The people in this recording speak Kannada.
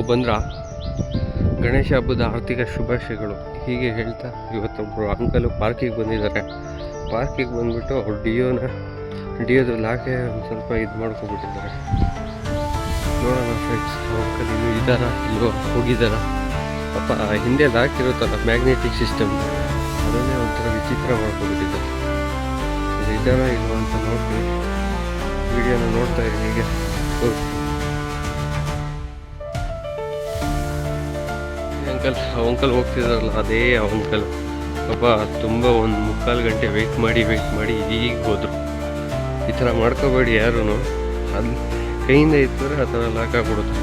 ಬಂದ್ರ ಗಣೇಶ ಹಬ್ಬದ ಆರ್ಥಿಕ ಶುಭಾಶಯಗಳು ಹೀಗೆ ಹೇಳ್ತಾ ಇವತ್ತೊಬ್ಬರು ಅಂಕಲು ಪಾರ್ಕಿಗೆ ಬಂದಿದ್ದಾರೆ. ಪಾರ್ಕಿಗೆ ಬಂದುಬಿಟ್ಟು ಅವ್ರು ಡಿಯೋದು ಲಾಕೆ ಒಂದು ಸ್ವಲ್ಪ ಇದು ಮಾಡ್ಕೊಬಿಟ್ಟಿದ್ದಾರೆ. ನೋಡೋಣ ಫ್ರೆಂಡ್ಸ್, ಅಂಕಲ್ ಇನ್ನೂ ಇದ್ದಾರಾ ಇಲ್ಲೋ ಹೋಗಿದ್ದಾರಾ? ಪಾಪ ಹಿಂದೆ ಲಾಕ್ ಇರುತ್ತಲ್ಲ ಮ್ಯಾಗ್ನೆಟಿಕ್ ಸಿಸ್ಟಮ್, ಅದನ್ನೇ ಒಂಥರ ವಿಚಿತ್ರ ಮಾಡ್ಕೊಬಿಟ್ಟಿದ್ದಾರೆ. ಅದು ಇದ್ದಾರಾ ಇಲ್ವಾ ಅಂತ ನೋಡ್ತೀನಿ. ವಿಡಿಯೋನ ನೋಡ್ತಾ ಇರಿ ಹೀಗೆ. ಅಂಕಲ್ ಹೋಗ್ತಿದಾರಲ್ಲ ಅದೇ ಅಂಕಲ್ ಪಾಪ ತುಂಬ ಒಂದು 3/4 ಗಂಟೆ ವೆಯ್ಟ್ ಮಾಡಿ ಈಗ ಹೋದ್ರು. ಈ ಥರ ಮಾಡ್ಕೋಬೇಡಿ ಯಾರೂ. ಅದು ಕೈಯಿಂದ ಇತ್ತಂದರೆ ಆ ಥರ ಲಾಕ್ ಆಗ್ಬಿಡುತ್ತೆ.